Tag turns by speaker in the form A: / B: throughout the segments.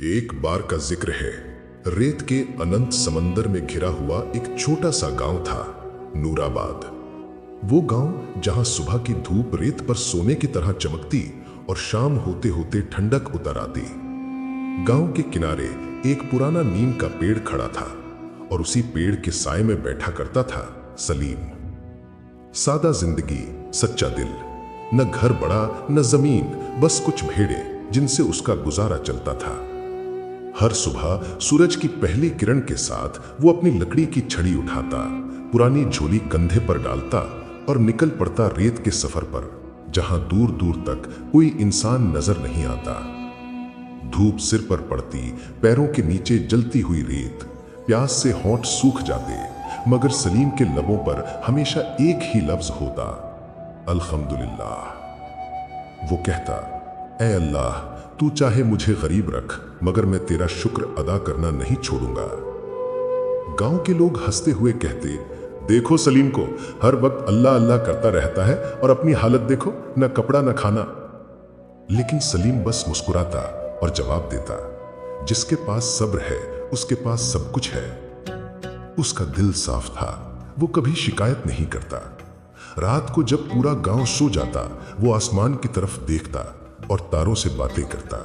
A: एक बार का जिक्र है। रेत के अनंत समंदर में घिरा हुआ एक छोटा सा गांव था, नूराबाद। वो गांव जहां सुबह की धूप रेत पर सोने की तरह चमकती और शाम होते होते ठंडक उतर आती। गांव के किनारे एक पुराना नीम का पेड़ खड़ा था और उसी पेड़ के साए में बैठा करता था सलीम। सादा जिंदगी, सच्चा दिल, न घर बड़ा न जमीन, बस कुछ भेड़े जिनसे उसका गुजारा चलता था। हर सुबह सूरज की पहली किरण के साथ वो अपनी लकड़ी की छड़ी उठाता, पुरानी झोली कंधे पर डालता और निकल पड़ता रेत के सफर पर, जहां दूर दूर तक कोई इंसान नजर नहीं आता। धूप सिर पर पड़ती, पैरों के नीचे जलती हुई रेत, प्यास से होंठ सूख जाते, मगर सलीम के लबों पर हमेशा एक ही लफ्ज होता, अल्हम्दुलिल्लाह। वो कहता, ऐ अल्लाह, तू चाहे मुझे गरीब रख, मगर मैं तेरा शुक्र अदा करना नहीं छोड़ूंगा। गांव के लोग हंसते हुए कहते, देखो सलीम को हर वक्त अल्लाह अल्लाह करता रहता है और अपनी हालत देखो, न कपड़ा न खाना। लेकिन सलीम बस मुस्कुराता और जवाब देता, जिसके पास सब्र है उसके पास सब कुछ है। उसका दिल साफ था, वो कभी शिकायत नहीं करता। रात को जब पूरा गांव सो जाता, वो आसमान की तरफ देखता और तारों से बातें करता।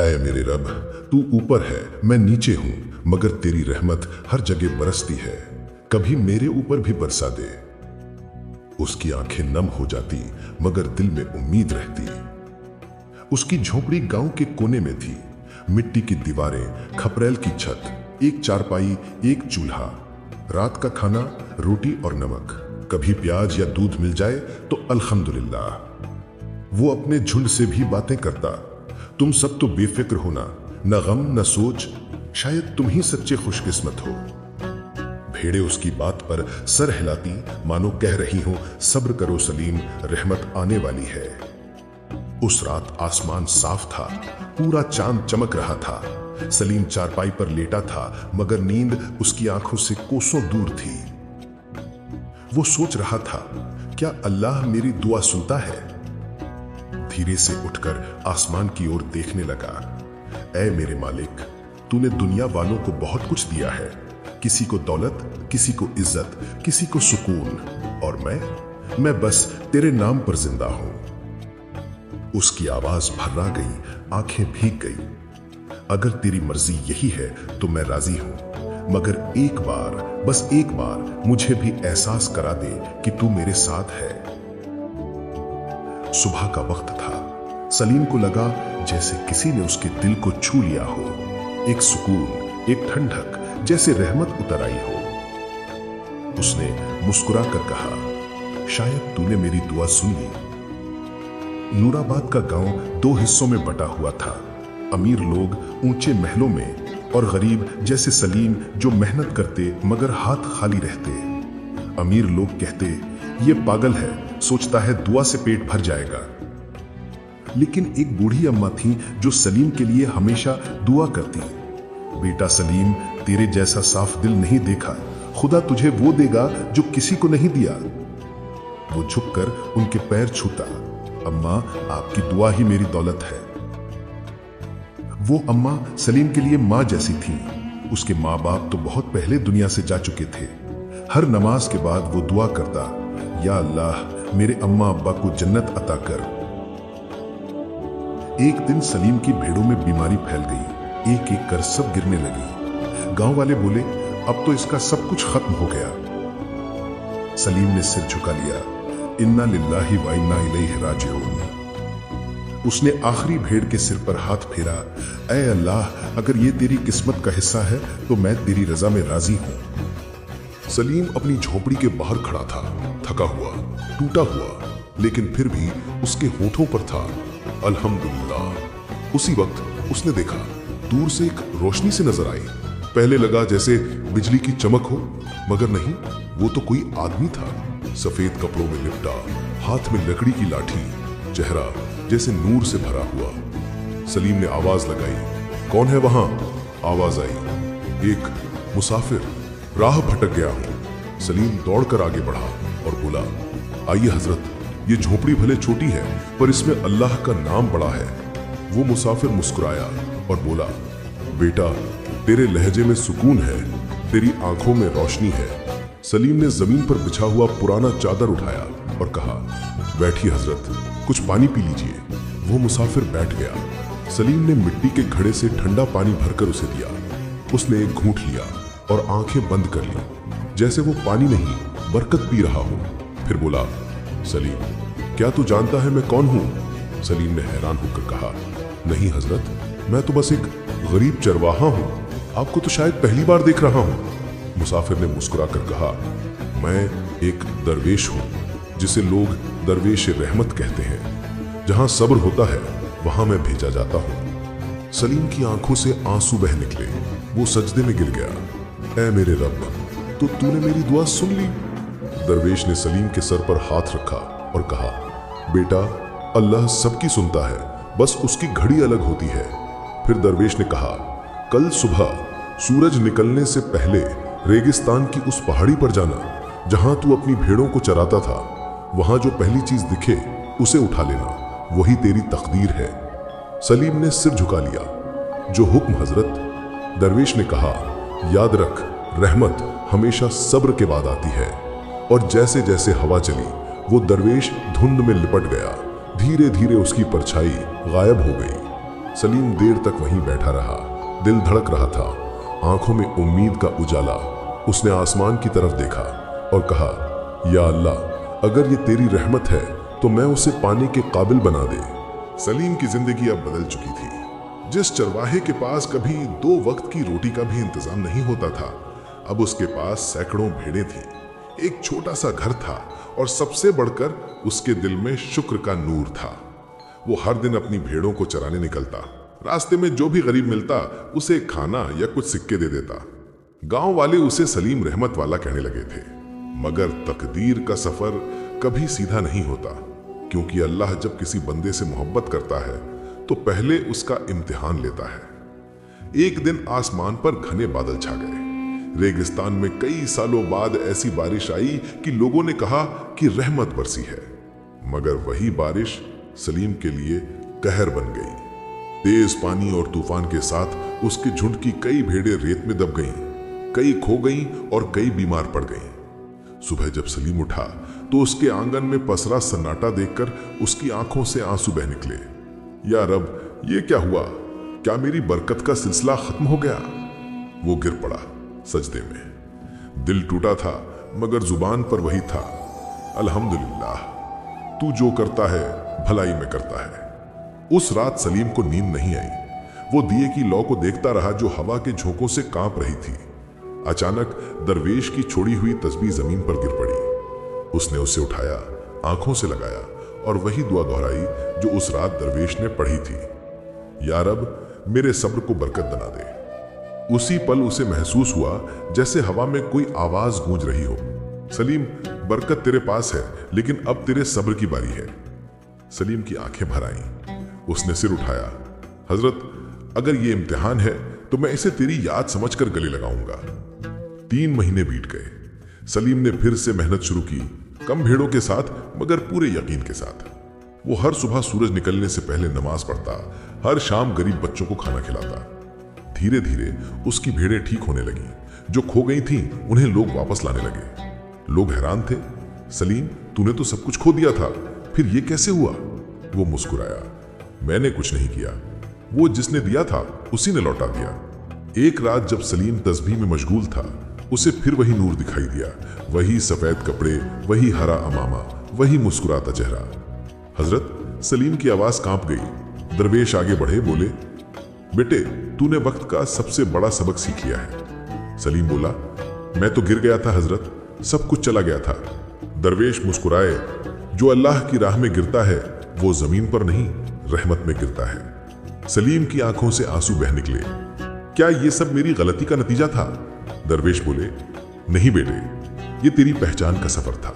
A: ऐ मेरे रब, तू ऊपर है, मैं नीचे हूं, मगर तेरी रहमत हर जगह बरसती है, कभी मेरे ऊपर भी बरसा दे। उसकी आंखें नम हो जाती, मगर दिल में उम्मीद रहती। उसकी झोपड़ी गांव के कोने में थी, मिट्टी की दीवारें, खपरेल की छत, एक चारपाई, एक चूल्हा। रात का खाना रोटी और नमक, कभी प्याज या दूध मिल जाए तो अल्हम्दुलिल्लाह। वो अपने झुंड से भी बातें करता, तुम सब तो बेफिक्र होना, न गम न सोच, शायद तुम ही सच्चे खुशकिस्मत हो। भेड़े उसकी बात पर सर हिलाती, मानो कह रही हो, सब्र करो सलीम, रहमत आने वाली है। उस रात आसमान साफ था, पूरा चांद चमक रहा था। सलीम चारपाई पर लेटा था, मगर नींद उसकी आंखों से कोसों दूर थी। वो सोच रहा था, क्या अल्लाह मेरी दुआ सुनता है? धीरे से उठकर आसमान की ओर देखने लगा। ऐ मेरे मालिक, तूने दुनिया वालों को बहुत कुछ दिया है, किसी को दौलत, किसी को इज्जत, किसी को सुकून, और मैं बस तेरे नाम पर जिंदा हूं। उसकी आवाज भर्रा गई, आंखें भीग गई। अगर तेरी मर्जी यही है तो मैं राजी हूं, मगर एक बार, बस एक बार मुझे भी एहसास करा दे कि तू मेरे साथ है। सुबह का वक्त था। सलीम को लगा जैसे किसी ने उसके दिल को छू लिया हो, एक सुकून, एक ठंडक, जैसे रहमत उतर आई हो। उसने मुस्कुरा कर कहा, शायद तूने मेरी दुआ सुन ली। नूराबाद का गांव दो हिस्सों में बटा हुआ था, अमीर लोग ऊंचे महलों में और गरीब जैसे सलीम जो मेहनत करते मगर हाथ खाली रहते। अमीर लोग कहते, ये पागल है, सोचता है दुआ से पेट भर जाएगा। लेकिन एक बूढ़ी अम्मा थी जो सलीम के लिए हमेशा दुआ करती, बेटा सलीम, तेरे जैसा साफ दिल नहीं देखा, खुदा तुझे वो देगा जो किसी को नहीं दिया। वो झुककर उनके पैर छूता, अम्मा आपकी दुआ ही मेरी दौलत है। वो अम्मा सलीम के लिए माँ जैसी थी। उसके माँ बाप तो बहुत पहले दुनिया से जा चुके थे। हर नमाज के बाद वो दुआ करता, या अल्लाह, मेरे अम्मा अब्बा को जन्नत अता कर। एक दिन सलीम की भेड़ों में बीमारी फैल गई, एक एक कर सब गिरने लगी। गांव वाले बोले, अब तो इसका सब कुछ खत्म हो गया। सलीम ने सिर झुका लिया, इन्ना लिल्लाहि व इन्ना इलैहि राजिऊन। उसने आखिरी भेड़ के सिर पर हाथ फेरा, ऐ अल्लाह, अगर ये तेरी किस्मत का हिस्सा है तो मैं तेरी रजा में राजी हूं। सलीम अपनी झोपड़ी के बाहर खड़ा था, थका हुआ, टूटा हुआ, लेकिन फिर भी उसके होठों पर था अल्हम्दुलिल्लाह। उसी वक्त उसने देखा, दूर से एक रोशनी से नजर आई। पहले लगा जैसे बिजली की चमक हो, मगर नहीं, वो तो कोई आदमी था, सफेद कपड़ों में लिपटा, हाथ में लकड़ी की लाठी, चेहरा जैसे नूर से भरा हुआ। सलीम ने आवाज लगाई, कौन है वहां? आवाज आई, एक मुसाफिर, राह भटक गया हूं। सलीम दौड़कर आगे बढ़ा और बोला, आइए हजरत, ये झोपड़ी भले छोटी है पर इसमें अल्लाह का नाम बड़ा है। वो मुसाफिर मुस्कुराया, और बोला, बेटा, तेरे लहजे में सुकून है, तेरी आंखों में रोशनी है। सलीम ने जमीन पर बिछा हुआ पुराना चादर उठाया और कहा, बैठिए हजरत, कुछ पानी पी लीजिए। वो मुसाफिर बैठ गया। सलीम ने मिट्टी के घड़े से ठंडा पानी भरकर उसे दिया। उसने एक घूंट लिया और आंखें बंद कर ली, जैसे वो पानी नहीं बरकत पी रहा हो। फिर बोला, सलीम, क्या तू जानता है मैं कौन हूं? सलीम ने हैरान होकर कहा, नहीं हजरत, मैं तो बस एक गरीब चरवाहा हूं, आपको तो शायद पहली बार देख रहा हूं। मुसाफिर ने मुस्कुराकर कहा, मैं एक दरवेश हूं, जिसे लोग दरवेश रहमत कहते हैं। जहां सब्र होता है वहां मैं भेजा जाता हूं। सलीम की आंखों से आंसू बह निकले। वो सजदे में गिर गया। ऐ मेरे रब, तो तूने मेरी दुआ सुन ली। दरवेश ने सलीम के सर पर हाथ रखा और कहा, बेटा, अल्लाह सबकी सुनता है, बस उसकी घड़ी अलग होती है। फिर दरवेश ने कहा, कल सुबह सूरज निकलने से पहले रेगिस्तान की उस पहाड़ी पर जाना जहां तू अपनी भेड़ों को चराता था। वहां जो पहली चीज दिखे उसे उठा लेना, वही तेरी तकदीर है। सलीम ने सिर झुका लिया। जो हुक्म हजरत। दरवेश ने कहा, याद रख, रहमत हमेशा सब्र के बाद आती है। और जैसे जैसे हवा चली, वो दरवेश धुंध में लिपट गया। धीरे धीरे उसकी परछाई गायब हो गई। सलीम देर तक वहीं बैठा रहा। दिल धड़क रहा था, आंखों में उम्मीद का उजाला। उसने आसमान की तरफ देखा और कहा, या अल्लाह, अगर ये तेरी रहमत है तो मैं उसे पाने के काबिल बना दे। सलीम की जिंदगी अब बदल चुकी थी। जिस चरवाहे के पास कभी 2 वक्त की रोटी का भी इंतजाम नहीं होता था, अब उसके पास सैकड़ों भेड़ें थीं, एक छोटा सा घर था और सबसे बढ़कर उसके दिल में शुक्र का नूर था। वो हर दिन अपनी भेड़ों को चराने निकलता। रास्ते में जो भी गरीब मिलता उसे खाना या कुछ सिक्के दे देता। गांव वाले उसे सलीम रहमत वाला कहने लगे थे। मगर तकदीर का सफर कभी सीधा नहीं होता, क्योंकि अल्लाह जब किसी बंदे से मोहब्बत करता है तो पहले उसका इम्तिहान लेता है। एक दिन आसमान पर घने बादल छा गए। रेगिस्तान में कई सालों बाद ऐसी बारिश आई कि लोगों ने कहा कि रहमत बरसी है। मगर वही बारिश सलीम के लिए कहर बन गई। तेज पानी और तूफान के साथ उसके झुंड की कई भेड़ें रेत में दब गईं, कई खो गईं और कई बीमार पड़ गईं। सुबह जब सलीम उठा तो उसके आंगन में पसरा सन्नाटा देखकर उसकी आंखों से आंसू बह निकले। या रब, ये क्या हुआ? क्या मेरी बरकत का सिलसिला खत्म हो गया? वो गिर पड़ा सजदे में। दिल टूटा था मगर जुबान पर वही था, अल्हम्दुलिल्लाह, तू जो करता है भलाई में करता है। उस रात सलीम को नींद नहीं आई। वो दिए की लौ को देखता रहा जो हवा के झोंकों से कांप रही थी। अचानक दरवेश की छोड़ी हुई तस्बीह जमीन पर गिर पड़ी। उसने उसे उठाया, आंखों से लगाया और वही दुआ दोहराई जो उस रात दरवेश ने पढ़ी थी, या रब, मेरे सब्र को बरकत बना दे। उसी पल उसे महसूस हुआ जैसे हवा में कोई आवाज गूंज रही हो, सलीम, बरकत तेरे पास है, लेकिन अब तेरे सब्र की बारी है। सलीम की आंखें भर आईं। उसने सिर उठाया, हजरत, अगर ये इम्तिहान है तो मैं इसे तेरी याद समझकर गले लगाऊंगा। 3 महीने बीत गए। सलीम ने फिर से मेहनत शुरू की, कम भेड़ों के साथ मगर पूरे यकीन के साथ। वो हर सुबह सूरज निकलने से पहले नमाज पढ़ता, हर शाम गरीब बच्चों को खाना खिलाता। धीरे धीरे उसकी भेड़ें ठीक होने लगी। जो खो गई थीं उन्हें लोग वापस लाने लगे। लोग हैरान थे, सलीम, तूने तो सब कुछ खो दिया था, फिर ये कैसे हुआ? वो मुस्कुराया, मैंने कुछ नहीं किया, वो जिसने दिया था उसी ने लौटा दिया। एक रात जब सलीम तस्बीह में मशगूल था, उसे फिर वही नूर दिखाई दिया, वही सफेद कपड़े, वही हरा अमामा, वही मुस्कुराता चेहरा। हजरत, सलीम की आवाज कांप गई। दरवेश आगे बढ़े, बोले, बेटे, तूने वक्त का सबसे बड़ा सबक सीख लिया है। सलीम बोला, मैं तो गिर गया था हजरत, सब कुछ चला गया था। दरवेश मुस्कुराए, जो अल्लाह की राह में गिरता है वो जमीन पर नहीं, रहमत में गिरता है। सलीम की आंखों से आंसू बह निकले। क्या ये सब मेरी गलती का नतीजा था? दरवेश बोले, नहीं बेटे, ये तेरी पहचान का सफर था।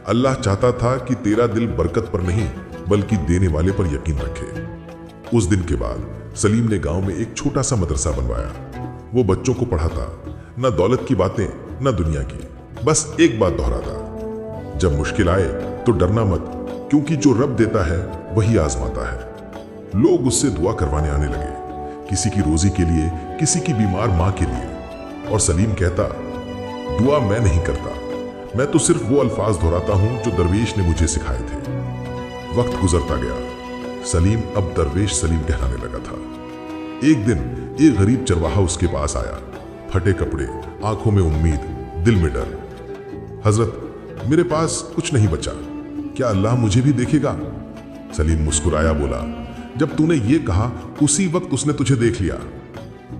A: अल्लाह चाहता था कि तेरा दिल बरकत पर नहीं बल्कि देने वाले पर यकीन रखे। उस दिन के बाद सलीम ने गांव में एक छोटा सा मदरसा बनवाया। वो बच्चों को पढ़ाता, न दौलत की बातें न दुनिया की, बस एक बात दोहराता, जब मुश्किल आए तो डरना मत, क्योंकि जो रब देता है वही आजमाता है। लोग उससे दुआ करवाने आने लगे। किसी की रोजी के लिए, किसी की बीमार माँ के लिए। और सलीम कहता, दुआ मैं नहीं करता, मैं तो सिर्फ वो अल्फाज दोहराता हूं जो दरवेश ने मुझे सिखाए थे। वक्त गुजरता गया। सलीम अब दरवेश सलीम कहलाने लगा था। एक दिन एक गरीब चरवाहा उसके पास आया, फटे कपड़े, आंखों में उम्मीद, दिल में डर। हजरत, मेरे पास कुछ नहीं बचा, क्या अल्लाह मुझे भी देखेगा? सलीम मुस्कुराया, बोला, जब तूने ये कहा उसी वक्त उसने तुझे देख लिया।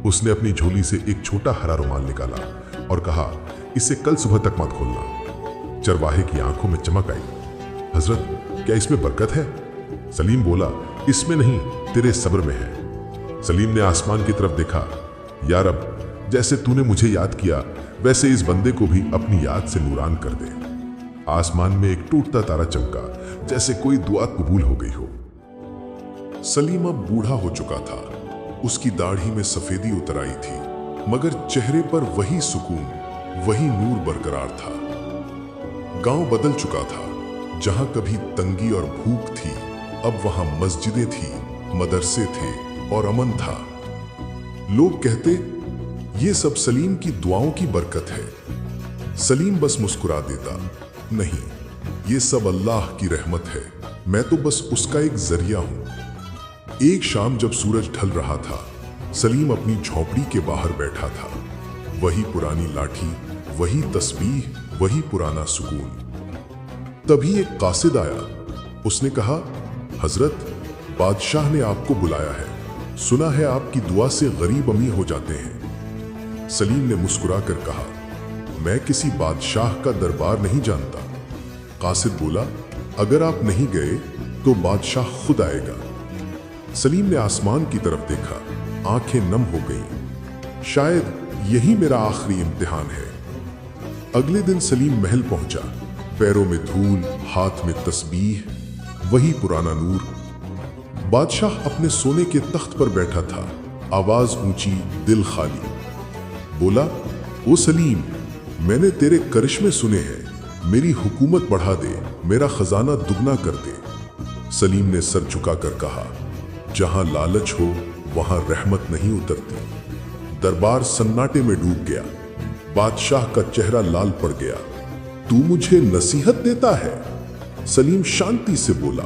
A: उसने अपनी झोली से एक छोटा हरा रुमाल निकाला और कहा, इसे कल सुबह तक मत खोलना। चरवाहे की आंखों में चमक आई। हजरत, क्या इसमें बरकत है? सलीम बोला, इसमें नहीं, तेरे सब्र में है। सलीम ने आसमान की तरफ देखा। या रब, जैसे तूने मुझे याद किया वैसे इस बंदे को भी अपनी याद से नूरान कर दे। आसमान में एक टूटता तारा चमका, जैसे कोई दुआ कबूल हो गई हो। सलीम अब बूढ़ा हो चुका था। उसकी दाढ़ी में सफेदी उतर आई थी, मगर चेहरे पर वही सुकून, वही नूर बरकरार था। गांव बदल चुका था। जहां कभी तंगी और भूख थी, अब वहां मस्जिदें थी, मदरसे थे और अमन था। लोग कहते, ये सब सलीम की दुआओं की बरकत है। सलीम बस मुस्कुरा देता, नहीं, ये सब अल्लाह की रहमत है, मैं तो बस उसका एक जरिया हूं। एक शाम जब सूरज ढल रहा था, सलीम अपनी झोपड़ी के बाहर बैठा था। वही पुरानी लाठी, वही तस्बीह, वही पुराना सुकून। तभी एक कासिद आया। उसने कहा, हजरत, बादशाह ने आपको बुलाया है, सुना है आपकी दुआ से गरीब अमीर हो जाते हैं। सलीम ने मुस्कुरा कर कहा, मैं किसी बादशाह का दरबार नहीं जानता। कासिद बोला, अगर आप नहीं गए तो बादशाह खुद आएगा। सलीम ने आसमान की तरफ देखा, आंखें नम हो गईं। शायद यही मेरा आखिरी इम्तिहान है। अगले दिन सलीम महल पहुंचा। पैरों में धूल, हाथ में तस्बीह, वही पुराना नूर। बादशाह अपने सोने के तख्त पर बैठा था, आवाज ऊंची, दिल खाली। बोला, ओ सलीम, मैंने तेरे करिश्मे सुने हैं, मेरी हुकूमत बढ़ा दे, मेरा खजाना दुगना कर दे। सलीम ने सर झुकाकर कहा, जहां लालच हो वहां रहमत नहीं उतरती। दरबार सन्नाटे में डूब गया। बादशाह का चेहरा लाल पड़ गया। तू मुझे नसीहत देता है? सलीम शांति से बोला,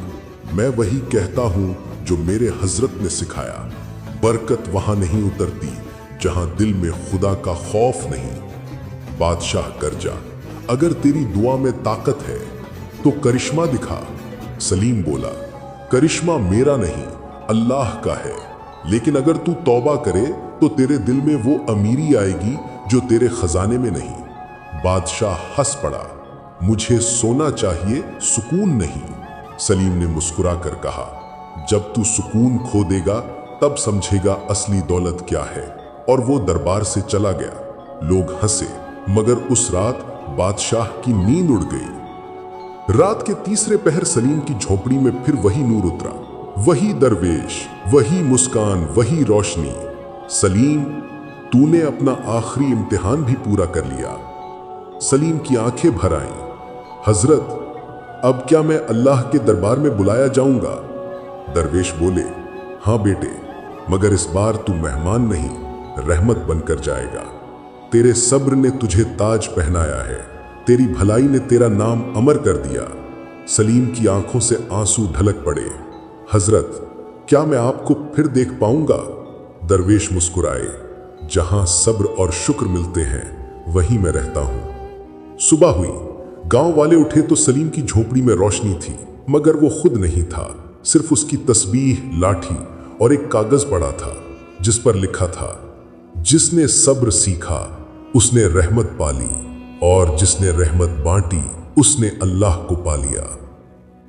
A: मैं वही कहता हूं जो मेरे हजरत ने सिखाया। बरकत वहां नहीं उतरती जहां दिल में खुदा का खौफ नहीं। बादशाह गरजा, अगर तेरी दुआ में ताकत है तो करिश्मा दिखा। सलीम बोला, करिश्मा मेरा नहीं, अल्लाह का है, लेकिन अगर तू तौबा करे तो तेरे दिल में वो अमीरी आएगी जो तेरे खजाने में नहीं। बादशाह हंस पड़ा, मुझे सोना चाहिए, सुकून नहीं। सलीम ने मुस्कुरा कर कहा, जब तू सुकून खो देगा तब समझेगा असली दौलत क्या है। और वो दरबार से चला गया। लोग हंसे, मगर उस रात बादशाह की नींद उड़ गई। रात के तीसरे पहर सलीम की झोपड़ी में फिर वही नूर उतरा, वही दरवेश, वही मुस्कान, वही रोशनी। सलीम, तूने अपना आखिरी इम्तिहान भी पूरा कर लिया। सलीम की आंखें भर आईं। हजरत, अब क्या मैं अल्लाह के दरबार में बुलाया जाऊंगा? दरवेश बोले, हाँ बेटे, मगर इस बार तू मेहमान नहीं, रहमत बनकर जाएगा। तेरे सब्र ने तुझे ताज पहनाया है, तेरी भलाई ने तेरा नाम अमर कर दिया। सलीम की आंखों से आंसू ढलक पड़े। हजरत, क्या मैं आपको फिर देख पाऊंगा? दरवेश मुस्कुराए, जहां सब्र और शुक्र मिलते हैं वहीं मैं रहता हूं। सुबह हुई। गांव वाले उठे तो सलीम की झोपड़ी में रोशनी थी, मगर वो खुद नहीं था। सिर्फ उसकी तस्बीह, लाठी और एक कागज पड़ा था जिस पर लिखा था, जिसने सब्र सीखा उसने रहमत पाली, और जिसने रहमत बांटी उसने अल्लाह को पा लिया।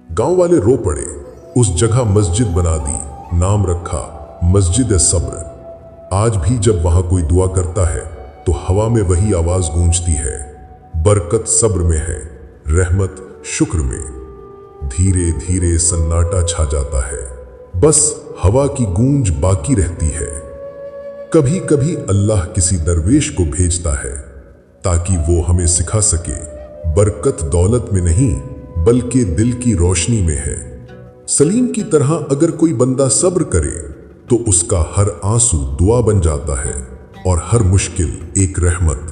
A: गांव वाले रो पड़े। उस जगह मस्जिद बना दी, नाम रखा मस्जिद सब्र। आज भी जब वहां कोई दुआ करता है तो हवा में वही आवाज गूंजती है, बरकत सब्र में है, रहमत शुक्र में। धीरे धीरे सन्नाटा छा जाता है, बस हवा की गूंज बाकी रहती है। कभी कभी अल्लाह किसी दरवेश को भेजता है ताकि वो हमें सिखा सके, बरकत दौलत में नहीं बल्कि दिल की रोशनी में है। सलीम की तरह अगर कोई बंदा सब्र करे तो उसका हर आंसू दुआ बन जाता है और हर मुश्किल एक रहमत।